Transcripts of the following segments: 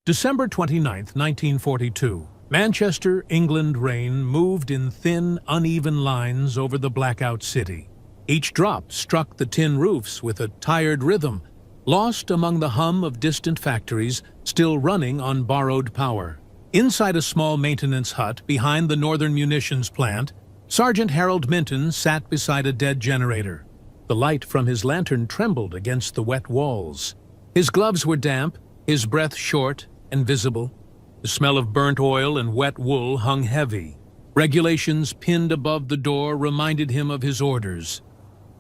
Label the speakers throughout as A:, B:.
A: December 29, 1942. Manchester, England rain moved in thin, uneven lines over the blackout city. Each drop struck the tin roofs with a tired rhythm, lost among the hum of distant factories still running on borrowed power. Inside a small maintenance hut behind the Northern Munitions plant, Sergeant Harold Minton sat beside a dead generator. The light from his lantern trembled against the wet walls. His gloves were damp, his breath short and visible. The smell of burnt oil and wet wool hung heavy. Regulations pinned above the door reminded him of his orders.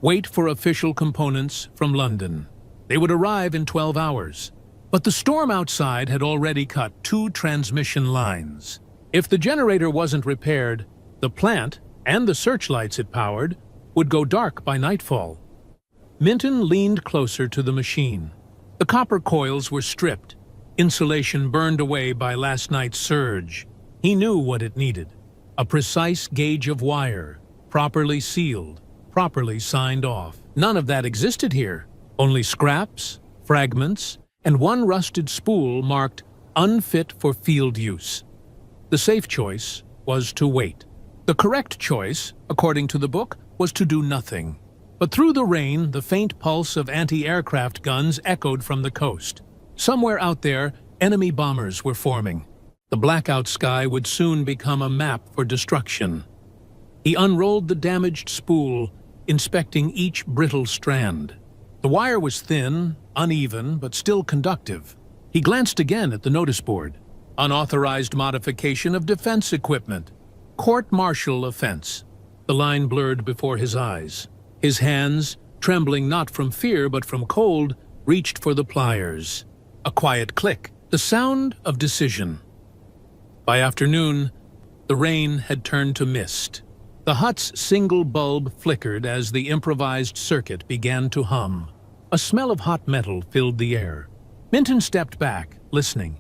A: Wait for official components from London. They would arrive in 12 hours. But the storm outside had already cut 2 transmission lines. If the generator wasn't repaired, the plant and the searchlights it powered would go dark by nightfall. Minton leaned closer to the machine. The copper coils were stripped, insulation burned away by last night's surge. He knew what it needed: a precise gauge of wire, properly sealed, properly signed off. None of that existed here. Only scraps, fragments, and one rusted spool marked unfit for field use. The safe choice was to wait. The correct choice, according to the book, was to do nothing. But through the rain, the faint pulse of anti-aircraft guns echoed from the coast. Somewhere out there, enemy bombers were forming. The blackout sky would soon become a map for destruction. He unrolled the damaged spool, inspecting each brittle strand. The wire was thin, uneven, but still conductive. He glanced again at the notice board. Unauthorized modification of defense equipment. Court-martial offense. The line blurred before his eyes. His hands, trembling not from fear but from cold, reached for the pliers. A quiet click, the sound of decision. By afternoon, the rain had turned to mist. The hut's single bulb flickered as the improvised circuit began to hum. A smell of hot metal filled the air. Minton stepped back, listening.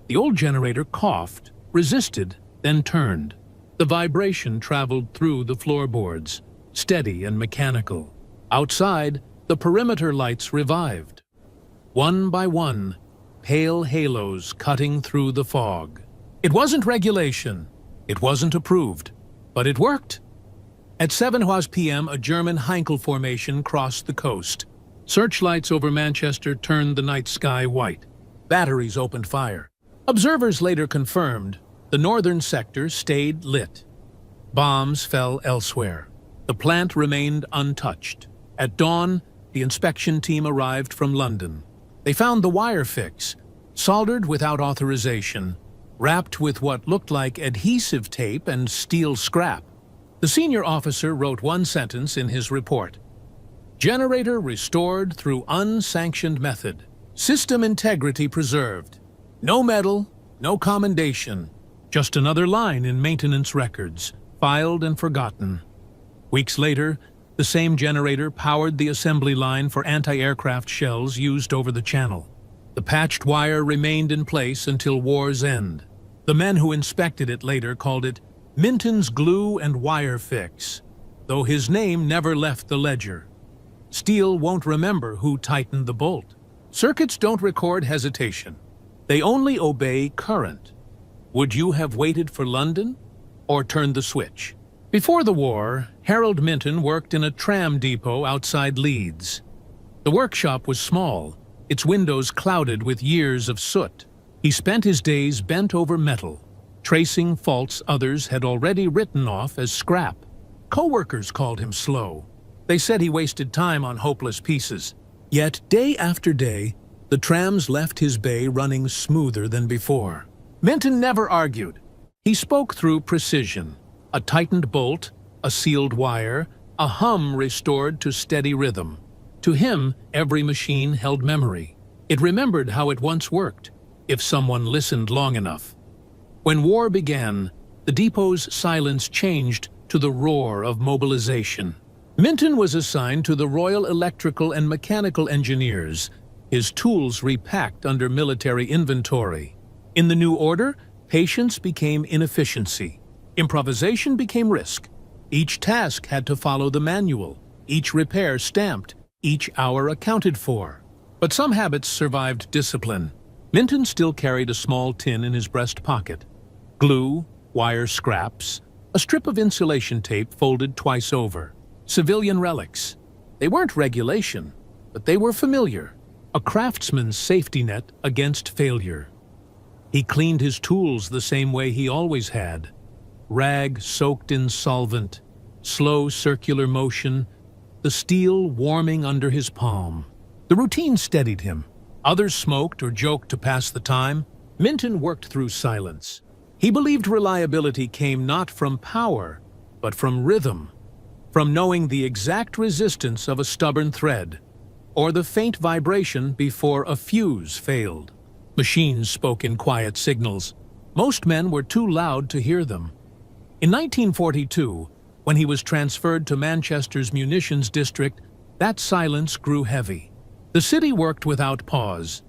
A: The old generator coughed, resisted, then turned. The vibration traveled through the floorboards, steady and mechanical. Outside, the perimeter lights revived. One by one, pale halos cutting through the fog. It wasn't regulation. It wasn't approved. But it worked. At 7 p.m., a German Heinkel formation crossed the coast. Searchlights over Manchester turned the night sky white. Batteries opened fire. Observers later confirmed the northern sector stayed lit. Bombs fell elsewhere. The plant remained untouched. At dawn, the inspection team arrived from London. They found the wire fix, soldered without authorization, wrapped with what looked like adhesive tape and steel scrap. The senior officer wrote one sentence in his report: "Generator restored through unsanctioned method. System integrity preserved. No medal, no commendation. Just another line in maintenance records, filed and forgotten." Weeks later, the same generator powered the assembly line for anti-aircraft shells used over the channel. The patched wire remained in place until war's end. The men who inspected it later called it Minton's glue and wire fix, though his name never left the ledger. Steel won't remember who tightened the bolt. Circuits don't record hesitation. They only obey current. Would you have waited for London or turned the switch? Before the war, Harold Minton worked in a tram depot outside Leeds. The workshop was small, its windows clouded with years of soot. He spent his days bent over metal, tracing faults others had already written off as scrap. Co-workers called him slow. They said he wasted time on hopeless pieces. Yet, day after day, the trams left his bay running smoother than before. Minton never argued. He spoke through precision. A tightened bolt, a sealed wire, a hum restored to steady rhythm. To him, every machine held memory. It remembered how it once worked, if someone listened long enough. When war began, the depot's silence changed to the roar of mobilization. Minton was assigned to the Royal Electrical and Mechanical Engineers, his tools repacked under military inventory. In the new order, patience became inefficiency. Improvisation became risk. Each task had to follow the manual, each repair stamped, each hour accounted for. But some habits survived discipline. Minton still carried a small tin in his breast pocket. Glue, wire scraps, a strip of insulation tape folded twice over. Civilian relics. They weren't regulation, but they were familiar. A craftsman's safety net against failure. He cleaned his tools the same way he always had. Rag soaked in solvent, slow circular motion, the steel warming under his palm. The routine steadied him. Others smoked or joked to pass the time. Minton worked through silence. He believed reliability came not from power, but from rhythm, from knowing the exact resistance of a stubborn thread, or the faint vibration before a fuse failed. Machines spoke in quiet signals. Most men were too loud to hear them. In 1942, when he was transferred to Manchester's munitions district, that silence grew heavy. The city worked without pause.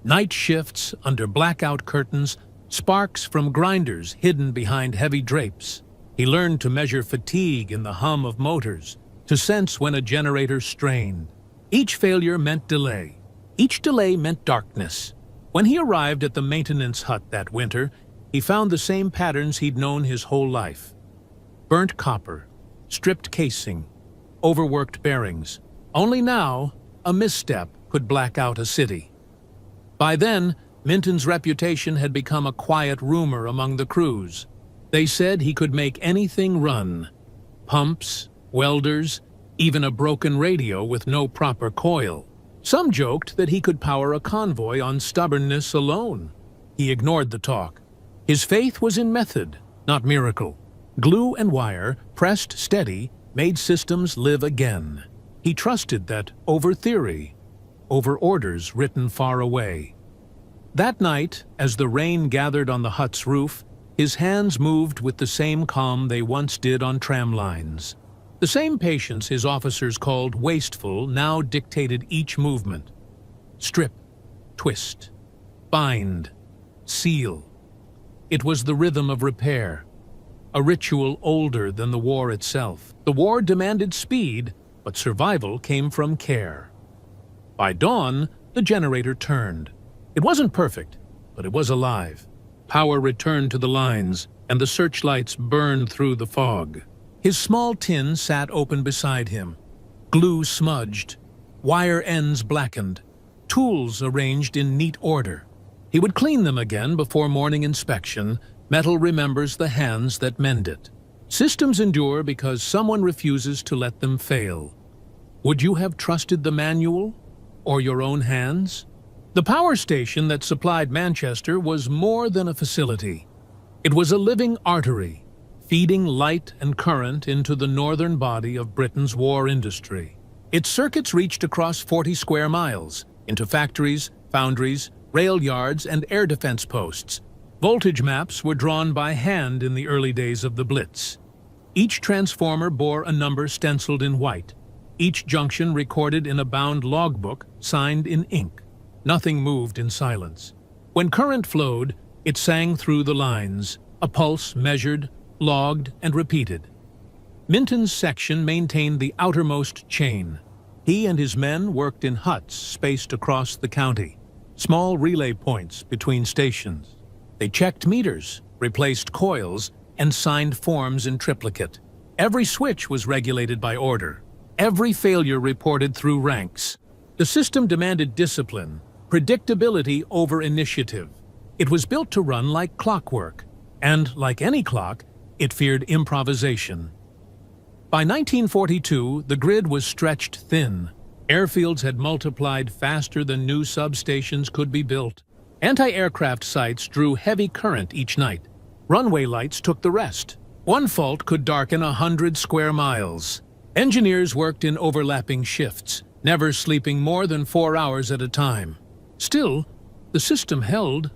A: Night shifts under blackout curtains, sparks from grinders hidden behind heavy drapes. He learned to measure fatigue in the hum of motors, to sense when a generator strained. Each failure meant delay. Each delay meant darkness. When he arrived at the maintenance hut that winter, he found the same patterns he'd known his whole life. Burnt copper, stripped casing, overworked bearings. Only now, a misstep could black out a city. By then, Minton's reputation had become a quiet rumor among the crews. They said he could make anything run. Pumps, welders, even a broken radio with no proper coil. Some joked that he could power a convoy on stubbornness alone. He ignored the talk. His faith was in method, not miracle. Glue and wire, pressed steady, made systems live again. He trusted that over theory, over orders written far away. That night, as the rain gathered on the hut's roof, his hands moved with the same calm they once did on tram lines. The same patience his officers called wasteful now dictated each movement. Strip, twist, bind, seal. It was the rhythm of repair, a ritual older than the war itself. The war demanded speed, but survival came from care. By dawn, the generator turned. It wasn't perfect, but it was alive. Power returned to the lines, and the searchlights burned through the fog. His small tin sat open beside him. Glue smudged, wire ends blackened, tools arranged in neat order. He would clean them again before morning inspection. Metal remembers the hands that mend it. Systems endure because someone refuses to let them fail. Would you have trusted the manual or your own hands? The power station that supplied Manchester was more than a facility. It was a living artery, feeding light and current into the northern body of Britain's war industry. Its circuits reached across 40 square miles, into factories, foundries, rail yards, and air defense posts. Voltage maps were drawn by hand in the early days of the Blitz. Each transformer bore a number stenciled in white, each junction recorded in a bound logbook signed in ink. Nothing moved in silence. When current flowed, it sang through the lines, a pulse measured, logged, and repeated. Minton's section maintained the outermost chain. He and his men worked in huts spaced across the county, small relay points between stations. They checked meters, replaced coils, and signed forms in triplicate. Every switch was regulated by order. Every failure reported through ranks. The system demanded discipline, predictability over initiative. It was built to run like clockwork, and like any clock, it feared improvisation. By 1942, the grid was stretched thin. Airfields had multiplied faster than new substations could be built. Anti-aircraft sites drew heavy current each night. Runway lights took the rest. One fault could darken 100 square miles. Engineers worked in overlapping shifts, never sleeping more than 4 hours at a time. Still, the system held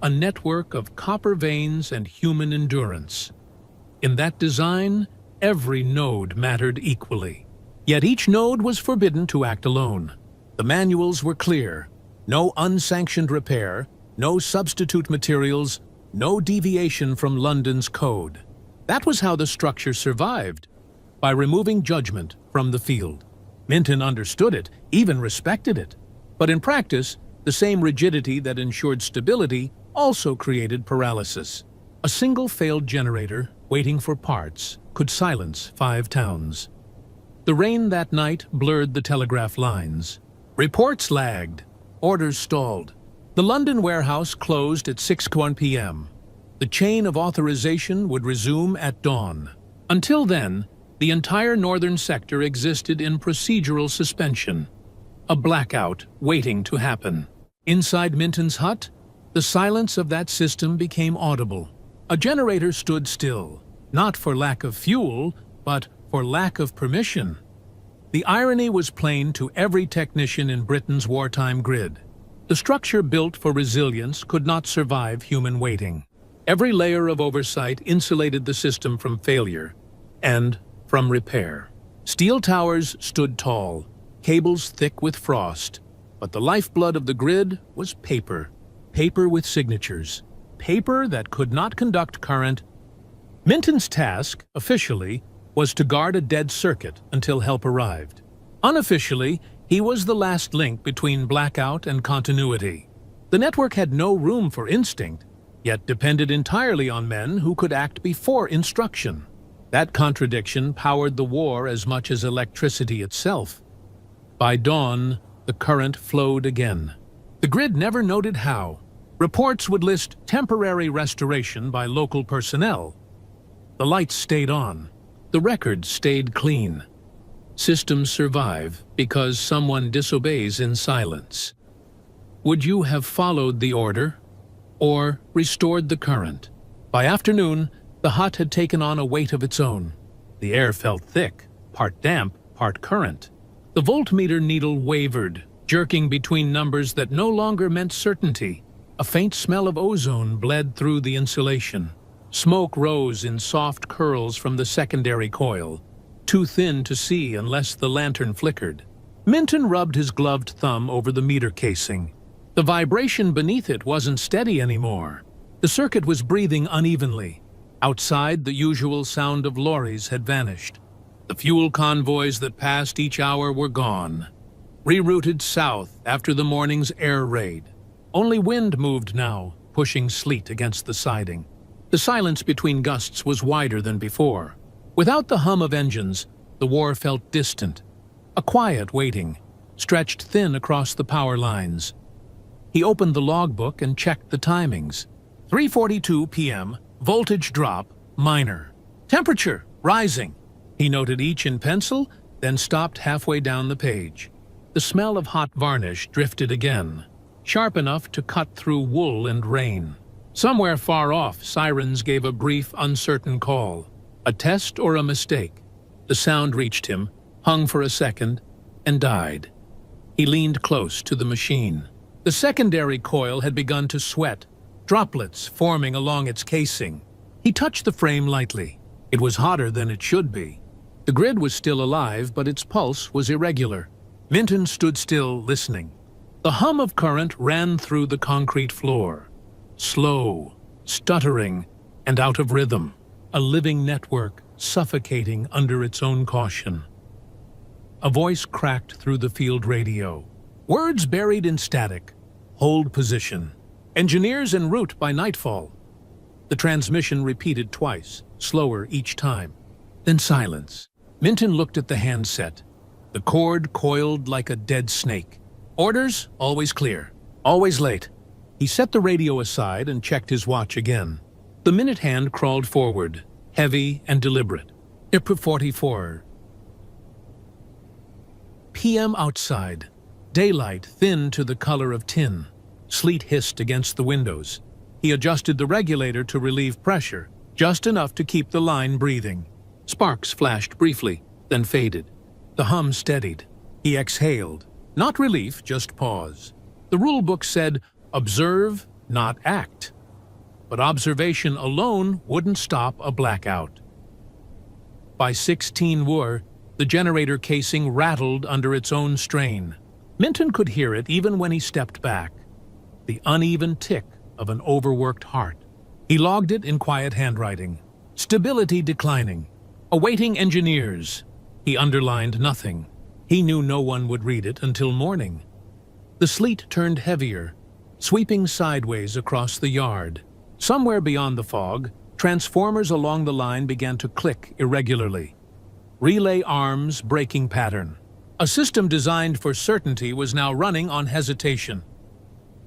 A: a network of copper veins and human endurance. In that design, every node mattered equally. Yet each node was forbidden to act alone. The manuals were clear. No unsanctioned repair, no substitute materials, no deviation from London's code. That was how the structure survived, by removing judgment from the field. Minton understood it, even respected it. But in practice, The same rigidity that ensured stability also created paralysis. A single failed generator, waiting for parts, could silence 5 towns. The rain that night blurred the telegraph lines. Reports lagged. Orders stalled. The London warehouse closed at 6:01 p.m. The chain of authorization would resume at dawn. Until then, the entire northern sector existed in procedural suspension. A blackout waiting to happen. Inside Minton's hut, the silence of that system became audible. A generator stood still, not for lack of fuel, but for lack of permission. The irony was plain to every technician in Britain's wartime grid. The structure built for resilience could not survive human waiting. Every layer of oversight insulated the system from failure and from repair. Steel towers stood tall, cables thick with frost, but the lifeblood of the grid was paper. Paper with signatures. Paper that could not conduct current. Minton's task, officially, was to guard a dead circuit until help arrived. Unofficially, he was the last link between blackout and continuity. The network had no room for instinct, yet depended entirely on men who could act before instruction. That contradiction powered the war as much as electricity itself. By dawn, the current flowed again. The grid never noted how. Reports would list temporary restoration by local personnel. The lights stayed on. The records stayed clean. Systems survive because someone disobeys in silence. Would you have followed the order or restored the current? By afternoon, the hut had taken on a weight of its own. The air felt thick, part damp, part current. The voltmeter needle wavered, jerking between numbers that no longer meant certainty. A faint smell of ozone bled through the insulation. Smoke rose in soft curls from the secondary coil, too thin to see unless the lantern flickered. Minton rubbed his gloved thumb over the meter casing. The vibration beneath it wasn't steady anymore. The circuit was breathing unevenly. Outside, the usual sound of lorries had vanished. The fuel convoys that passed each hour were gone, rerouted south after the morning's air raid. Only wind moved now, pushing sleet against the siding. The silence between gusts was wider than before. Without the hum of engines, the war felt distant. A quiet waiting, stretched thin across the power lines. He opened the logbook and checked the timings. 3:42 p.m., voltage drop, minor. Temperature, rising. He noted each in pencil, then stopped halfway down the page. The smell of hot varnish drifted again, sharp enough to cut through wool and rain. Somewhere far off, sirens gave a brief, uncertain call. A test or a mistake? The sound reached him, hung for a second, and died. He leaned close to the machine. The secondary coil had begun to sweat, droplets forming along its casing. He touched the frame lightly. It was hotter than it should be. The grid was still alive, but its pulse was irregular. Minton stood still, listening. The hum of current ran through the concrete floor. Slow, stuttering, and out of rhythm. A living network, suffocating under its own caution. A voice cracked through the field radio. Words buried in static. Hold position. Engineers en route by nightfall. The transmission repeated twice, slower each time. Then silence. Minton looked at the handset. The cord coiled like a dead snake. Orders, always clear. Always late. He set the radio aside and checked his watch again. The minute hand crawled forward, heavy and deliberate. IP 44. PM outside. Daylight thin to the color of tin. Sleet hissed against the windows. He adjusted the regulator to relieve pressure, just enough to keep the line breathing. Sparks flashed briefly, then faded. The hum steadied. He exhaled. Not relief, just pause. The rule book said, observe, not act. But observation alone wouldn't stop a blackout. By 16 Wur, the generator casing rattled under its own strain. Minton could hear it even when he stepped back. The uneven tick of an overworked heart. He logged it in quiet handwriting. Stability declining. Awaiting engineers. He underlined nothing. He knew no one would read it until morning. The sleet turned heavier, sweeping sideways across the yard. Somewhere beyond the fog, transformers along the line began to click irregularly. Relay arms breaking pattern. A system designed for certainty was now running on hesitation.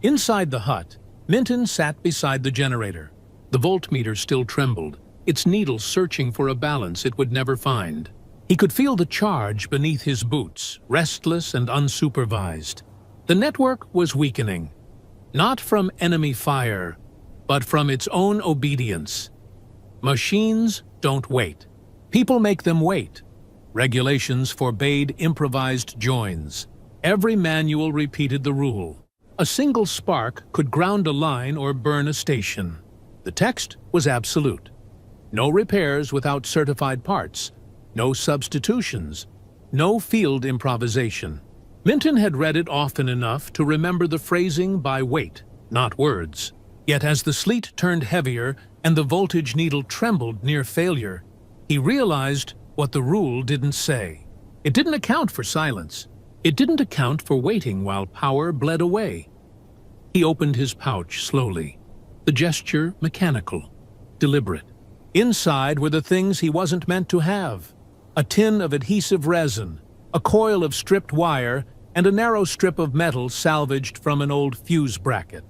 A: Inside the hut, Minton sat beside the generator. The voltmeter still trembled, its needle searching for a balance it would never find. He could feel the charge beneath his boots, restless and unsupervised. The network was weakening, not from enemy fire, but from its own obedience. Machines don't wait. People make them wait. Regulations forbade improvised joins. Every manual repeated the rule. A single spark could ground a line or burn a station. The text was absolute. No repairs without certified parts. No substitutions. No field improvisation. Minton had read it often enough to remember the phrasing by weight, not words. Yet as the sleet turned heavier and the voltage needle trembled near failure, he realized what the rule didn't say. It didn't account for silence. It didn't account for waiting while power bled away. He opened his pouch slowly, the gesture mechanical, deliberate. Inside were the things he wasn't meant to have: a tin of adhesive resin, a coil of stripped wire, and a narrow strip of metal salvaged from an old fuse bracket.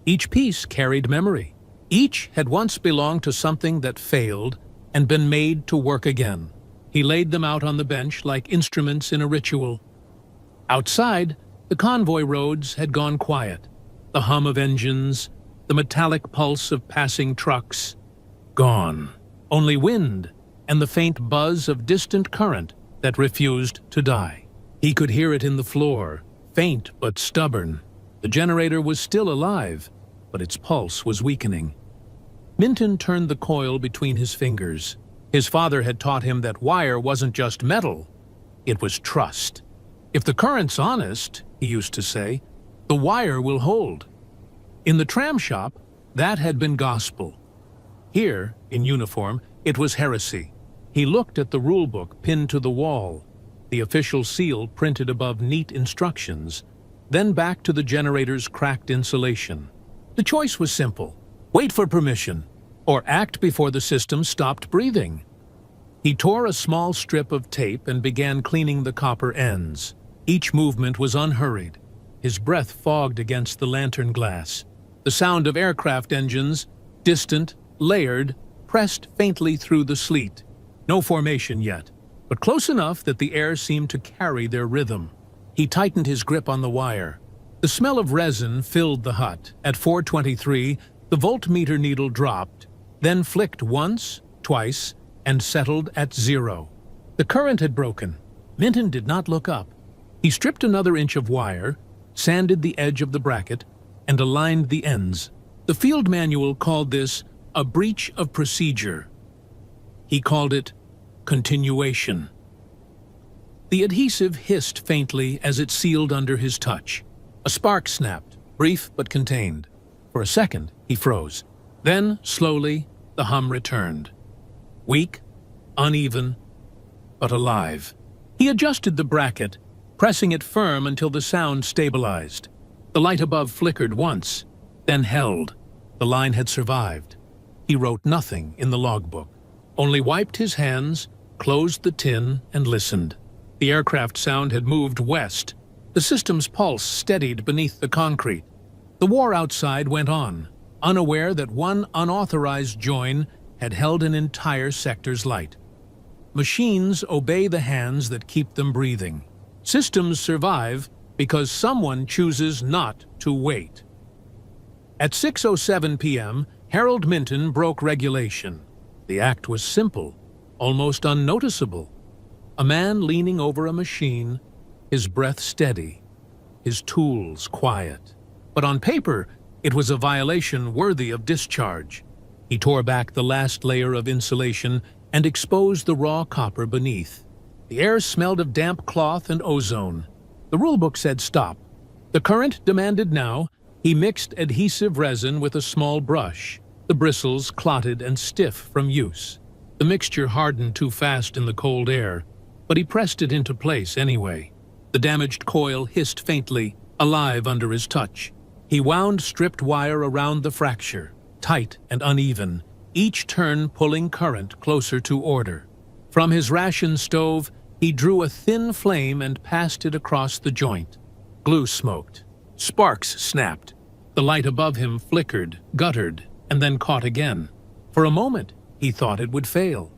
A: Each piece carried memory. Each had once belonged to something that failed and been made to work again. He laid them out on the bench like instruments in a ritual. Outside, the convoy roads had gone quiet. The hum of engines, the metallic pulse of passing trucks, gone. Only wind and the faint buzz of distant current that refused to die. He could hear it in the floor, faint but stubborn. The generator was still alive, but its pulse was weakening. Minton turned the coil between his fingers. His father had taught him that wire wasn't just metal, it was trust. If the current's honest, he used to say, the wire will hold. In the tram shop, that had been gospel. Here, in uniform, it was heresy. He looked at the rulebook pinned to the wall, the official seal printed above neat instructions, then back to the generator's cracked insulation. The choice was simple: wait for permission, or act before the system stopped breathing. He tore a small strip of tape and began cleaning the copper ends. Each movement was unhurried, his breath fogged against the lantern glass. The sound of aircraft engines, distant, layered, pressed faintly through the sleet. No formation yet, but close enough that the air seemed to carry their rhythm. He tightened his grip on the wire. The smell of resin filled the hut. At 4:23, the voltmeter needle dropped, then flicked once, twice, and settled at 0. The current had broken. Minton did not look up. He stripped another inch of wire, sanded the edge of the bracket, and aligned the ends. The field manual called this a breach of procedure. He called it continuation. The adhesive hissed faintly as it sealed under his touch. A spark snapped, brief but contained. For a second, he froze. Then, slowly, the hum returned. Weak, uneven, but alive. He adjusted the bracket, pressing it firm until the sound stabilized. The light above flickered once, then held. The line had survived. He wrote nothing in the logbook, only wiped his hands, closed the tin, and listened. The aircraft sound had moved west. The system's pulse steadied beneath the concrete. The war outside went on, unaware that one unauthorized join had held an entire sector's light. Machines obey the hands that keep them breathing. Systems survive because someone chooses not to wait. At 6:07 p.m., Harold Minton broke regulation. The act was simple, almost unnoticeable. A man leaning over a machine, his breath steady, his tools quiet. But on paper, it was a violation worthy of discharge. He tore back the last layer of insulation and exposed the raw copper beneath. The air smelled of damp cloth and ozone. The rulebook said stop. The current demanded now. He mixed adhesive resin with a small brush, the bristles clotted and stiff from use. The mixture hardened too fast in the cold air, but he pressed it into place anyway. The damaged coil hissed faintly, alive under his touch. He wound stripped wire around the fracture, tight and uneven, each turn pulling current closer to order. From his ration stove, he drew a thin flame and passed it across the joint. Glue smoked. Sparks snapped. The light above him flickered, guttered, and then caught again. For a moment, he thought it would fail.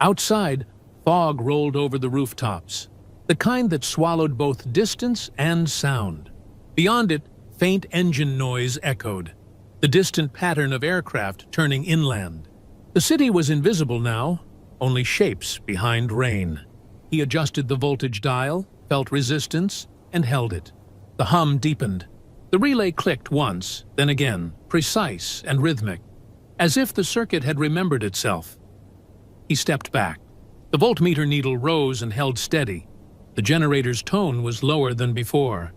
A: Outside, fog rolled over the rooftops, the kind that swallowed both distance and sound. Beyond it, faint engine noise echoed, the distant pattern of aircraft turning inland. The city was invisible now, only shapes behind rain. He adjusted the voltage dial, felt resistance, and held it. The hum deepened. The relay clicked once, then again, precise and rhythmic, as if the circuit had remembered itself. He stepped back. The voltmeter needle rose and held steady. The generator's tone was lower than before,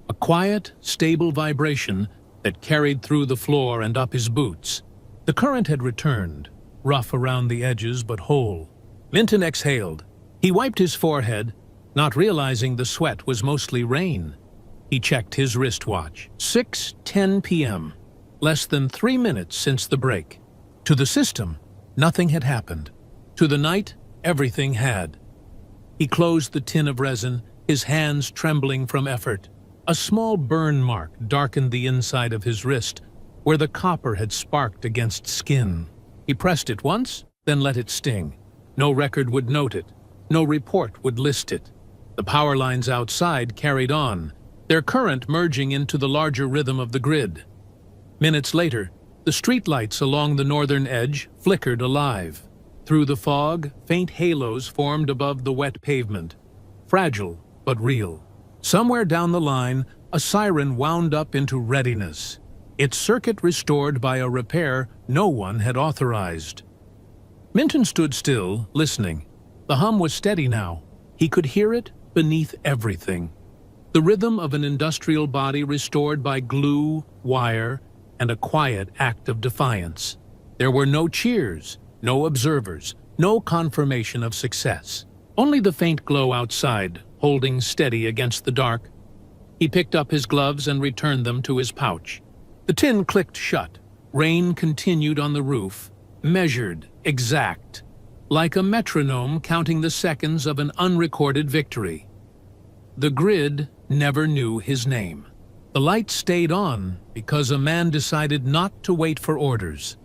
A: a quiet, stable vibration that carried through the floor and up his boots. The current had returned, rough around the edges but whole. Minton exhaled. He wiped his forehead, not realizing the sweat was mostly rain. He checked his wristwatch. 6:10 p.m. Less than 3 minutes since the break. To the system, nothing had happened. To the night, everything had. He closed the tin of resin, his hands trembling from effort. A small burn mark darkened the inside of his wrist, where the copper had sparked against skin. He pressed it once, then let it sting. No record would note it. No report would list it. The power lines outside carried on, their current merging into the larger rhythm of the grid. Minutes later, the streetlights along the northern edge flickered alive. Through the fog, faint halos formed above the wet pavement, fragile but real. Somewhere down the line, a siren wound up into readiness, its circuit restored by a repair no one had authorized. Minton stood still, listening. The hum was steady now. He could hear it beneath everything. The rhythm of an industrial body restored by glue, wire, and a quiet act of defiance. There were no cheers, no observers, no confirmation of success. Only the faint glow outside, holding steady against the dark. He picked up his gloves and returned them to his pouch. The tin clicked shut. Rain continued on the roof, measured, exact, like a metronome counting the seconds of an unrecorded victory. The grid never knew his name. The light stayed on because a man decided not to wait for orders.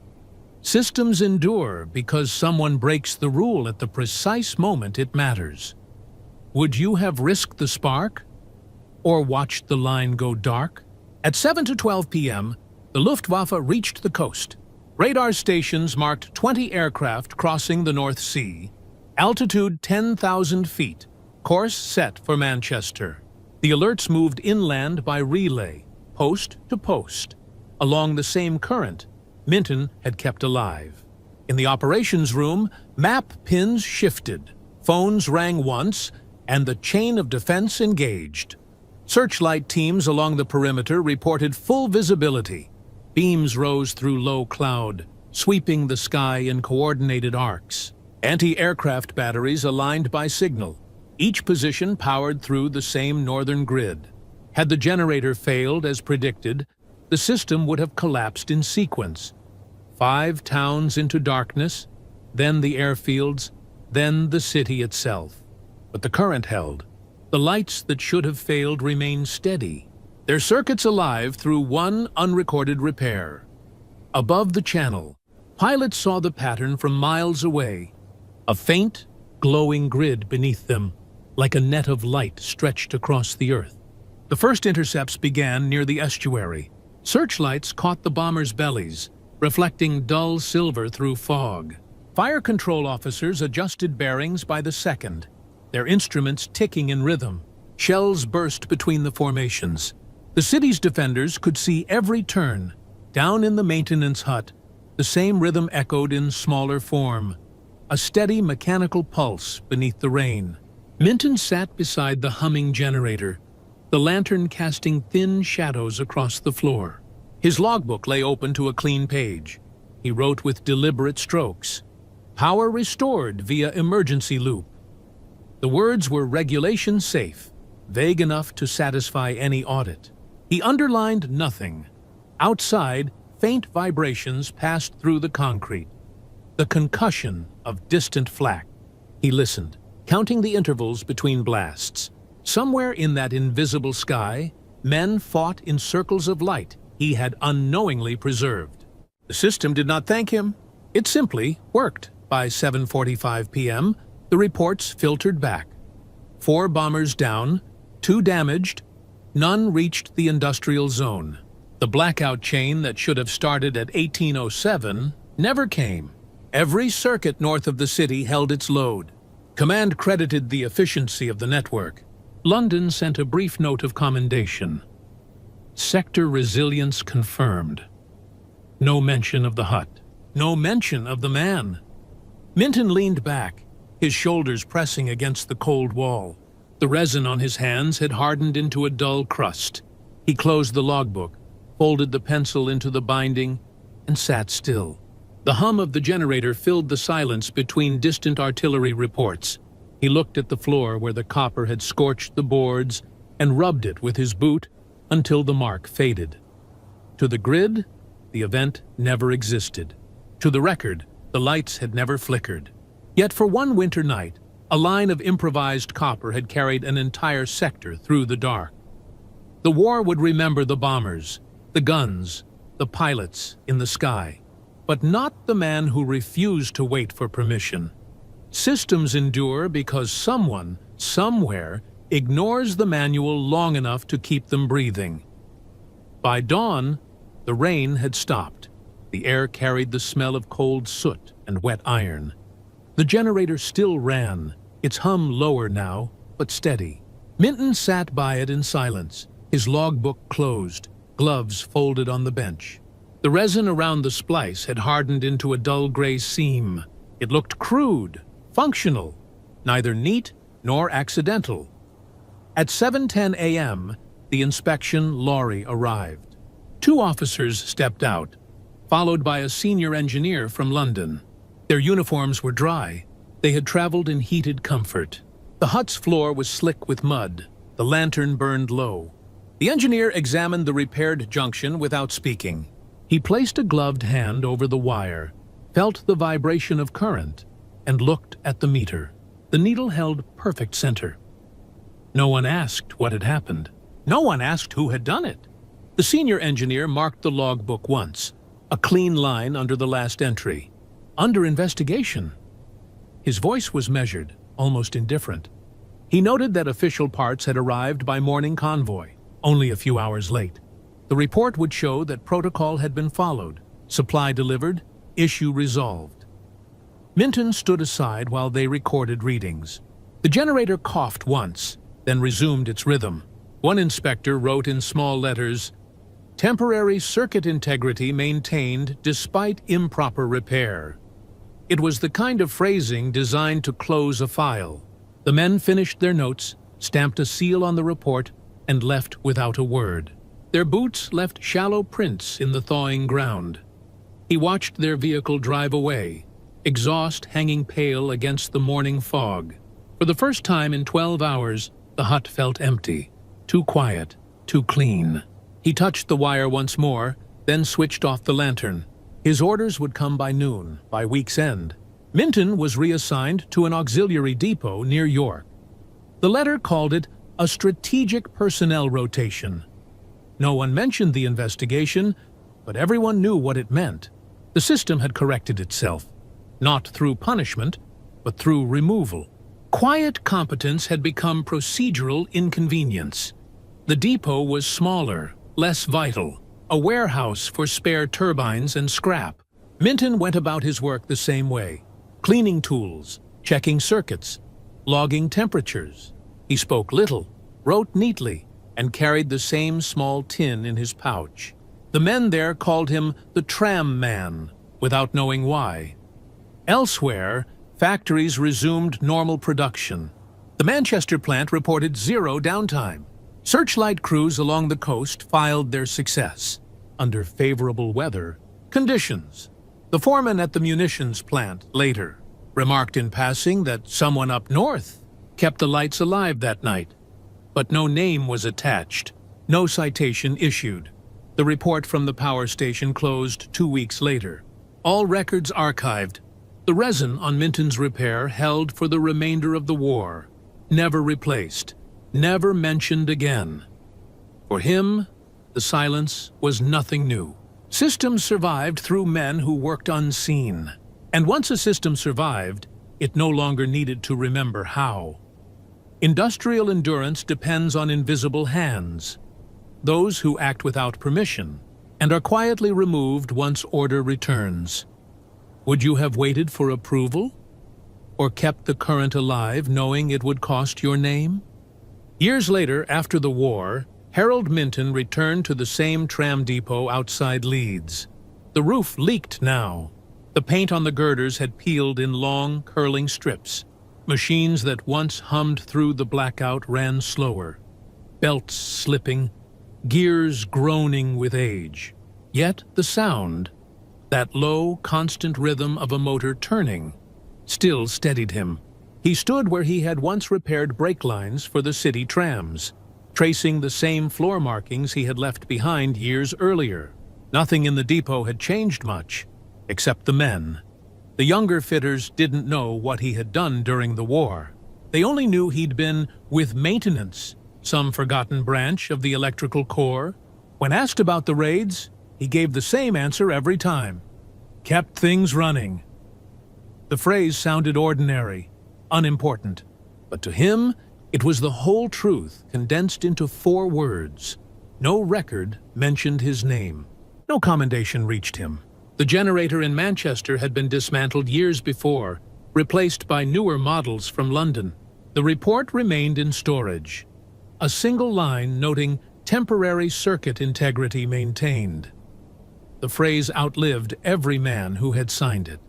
A: Systems endure because someone breaks the rule at the precise moment it matters. Would you have risked the spark? Or watched the line go dark? At 7 to 12 p.m., the Luftwaffe reached the coast. Radar stations marked 20 aircraft crossing the North Sea. Altitude 10,000 feet. Course set for Manchester. The alerts moved inland by relay, post to post. Along the same current Minton had kept alive. In the operations room, map pins shifted. Phones rang once, and the chain of defense engaged. Searchlight teams along the perimeter reported full visibility. Beams rose through low cloud, sweeping the sky in coordinated arcs. Anti-aircraft batteries aligned by signal, each position powered through the same northern grid. Had the generator failed as predicted, the system would have collapsed in sequence. 5 towns into darkness, then the airfields, then the city itself. But the current held. The lights that should have failed remained steady, their circuits alive through one unrecorded repair. Above the channel, pilots saw the pattern from miles away, a faint, glowing grid beneath them, like a net of light stretched across the earth. The first intercepts began near the estuary. Searchlights caught the bombers' bellies, reflecting dull silver through fog. Fire control officers adjusted bearings by the second, their instruments ticking in rhythm. Shells burst between the formations. The city's defenders could see every turn. Down in the maintenance hut, the same rhythm echoed in smaller form, a steady mechanical pulse beneath the rain. Minton sat beside the humming generator, the lantern casting thin shadows across the floor. His logbook lay open to a clean page. He wrote with deliberate strokes. Power restored via emergency loop. The words were regulation safe, vague enough to satisfy any audit. He underlined nothing. Outside, faint vibrations passed through the concrete. The concussion of distant flak. He listened, counting the intervals between blasts. Somewhere in that invisible sky, men fought in circles of light he had unknowingly preserved. The system did not thank him. It simply worked. By 7:45 p.m., the reports filtered back. 4 bombers down, 2 damaged, none reached the industrial zone. The blackout chain that should have started at 1807 never came. Every circuit north of the city held its load. Command credited the efficiency of the network. London sent a brief note of commendation. Sector resilience confirmed. No mention of the hut. No mention of the man. Minton leaned back, his shoulders pressing against the cold wall. The resin on his hands had hardened into a dull crust. He closed the logbook, folded the pencil into the binding, and sat still. The hum of the generator filled the silence between distant artillery reports. He looked at the floor where the copper had scorched the boards and rubbed it with his boot until the mark faded. To the grid, the event never existed. To the record, the lights had never flickered. Yet for one winter night, a line of improvised copper had carried an entire sector through the dark. The war would remember the bombers, the guns, the pilots in the sky, but not the man who refused to wait for permission. Systems endure because someone, somewhere, ignores the manual long enough to keep them breathing. By dawn, the rain had stopped. The air carried the smell of cold soot and wet iron. The generator still ran, its hum lower now, but steady. Minton sat by it in silence, his logbook closed, gloves folded on the bench. The resin around the splice had hardened into a dull gray seam. It looked crude, functional, neither neat nor accidental. At 7:10 a.m., the inspection lorry arrived. 2 officers stepped out, followed by a senior engineer from London. Their uniforms were dry. They had traveled in heated comfort. The hut's floor was slick with mud. The lantern burned low. The engineer examined the repaired junction without speaking. He placed a gloved hand over the wire, felt the vibration of current, and looked at the meter. The needle held perfect center. No one asked what had happened. No one asked who had done it. The senior engineer marked the logbook once, a clean line under the last entry. Under investigation. His voice was measured, almost indifferent. He noted that official parts had arrived by morning convoy, only a few hours late. The report would show that protocol had been followed, supply delivered, issue resolved. Minton stood aside while they recorded readings. The generator coughed once, then resumed its rhythm. One inspector wrote in small letters, "Temporary circuit integrity maintained despite improper repair." It was the kind of phrasing designed to close a file. The men finished their notes, stamped a seal on the report, and left without a word. Their boots left shallow prints in the thawing ground. He watched their vehicle drive away, exhaust hanging pale against the morning fog. For the first time in 12 hours, the hut felt empty, too quiet, too clean. He touched the wire once more, then switched off the lantern. His orders would come by noon, by week's end. Minton was reassigned to an auxiliary depot near York. The letter called it a strategic personnel rotation. No one mentioned the investigation, but everyone knew what it meant. The system had corrected itself, not through punishment, but through removal. Quiet competence had become procedural inconvenience. The depot was smaller, less vital, a warehouse for spare turbines and scrap. Minton went about his work the same way, cleaning tools, checking circuits, logging temperatures. He spoke little, wrote neatly, and carried the same small tin in his pouch. The men there called him the tram man, without knowing why. Elsewhere, factories resumed normal production. The Manchester plant reported 0 downtime. Searchlight crews along the coast filed their success, under favorable weather conditions. The foreman at the munitions plant later remarked in passing that someone up north kept the lights alive that night. but no name was attached, no citation issued. The report from the power station closed 2 weeks later. All records archived. The resin on Minton's repair held for the remainder of the war, never replaced, never mentioned again. For him, the silence was nothing new. Systems survived through men who worked unseen. And once a system survived, it no longer needed to remember how. Industrial endurance depends on invisible hands, those who act without permission and are quietly removed once order returns. Would you have waited for approval? Or kept the current alive knowing it would cost your name? Years later, after the war, Harold Minton returned to the same tram depot outside Leeds. The roof leaked now. The paint on the girders had peeled in long, curling strips. Machines that once hummed through the blackout ran slower, belts slipping, gears groaning with age. Yet the sound, that low, constant rhythm of a motor turning, still steadied him. He stood where he had once repaired brake lines for the city trams, tracing the same floor markings he had left behind years earlier. Nothing in the depot had changed much, except the men. The younger fitters didn't know what he had done during the war. They only knew he'd been with maintenance, some forgotten branch of the electrical corps. When asked about the raids, he gave the same answer every time: kept things running. The phrase sounded ordinary, unimportant, but to him, it was the whole truth condensed into 4 words. No record mentioned his name. No commendation reached him. The generator in Manchester had been dismantled years before, replaced by newer models from London. The report remained in storage. A single line noting temporary circuit integrity maintained. The phrase outlived every man who had signed it.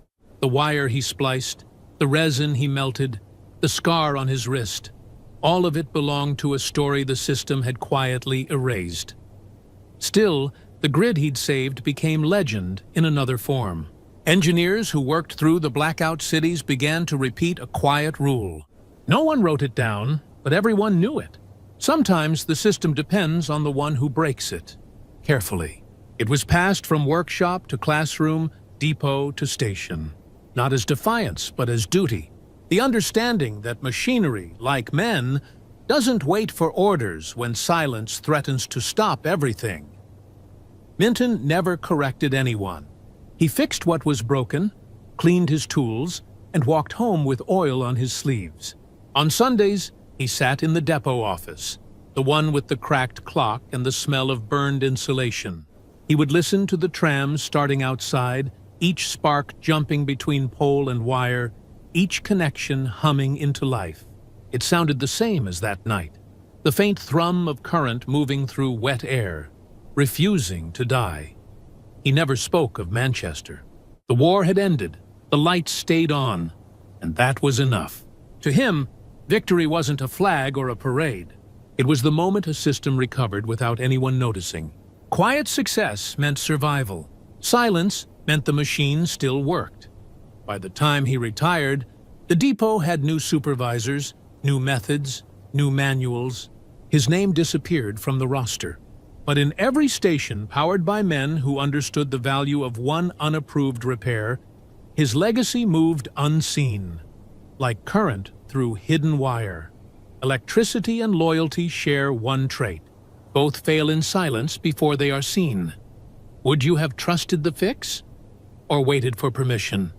A: The wire he spliced, the resin he melted, the scar on his wrist, all of it belonged to a story the system had quietly erased. Still, the grid he'd saved became legend in another form. Engineers who worked through the blackout cities began to repeat a quiet rule. No one wrote it down, but everyone knew it. Sometimes the system depends on the one who breaks it. Carefully. It was passed from workshop to classroom, depot to station. Not as defiance, but as duty. The understanding that machinery, like men, doesn't wait for orders when silence threatens to stop everything. Minton never corrected anyone. He fixed what was broken, cleaned his tools, and walked home with oil on his sleeves. On Sundays, he sat in the depot office, the one with the cracked clock and the smell of burned insulation. He would listen to the trams starting outside, each spark jumping between pole and wire, each connection humming into life. It sounded the same as that night, the faint thrum of current moving through wet air, refusing to die. He never spoke of Manchester. The war had ended, the lights stayed on, and that was enough. To him, victory wasn't a flag or a parade. It was the moment a system recovered without anyone noticing. Quiet success meant survival. Silence meant the machine still worked. By the time he retired, the depot had new supervisors, new methods, new manuals. His name disappeared from the roster. But in every station powered by men who understood the value of one unapproved repair, his legacy moved unseen, like current through hidden wire. Electricity and loyalty share one trait. Both fail in silence before they are seen. Would you have trusted the fix or waited for permission?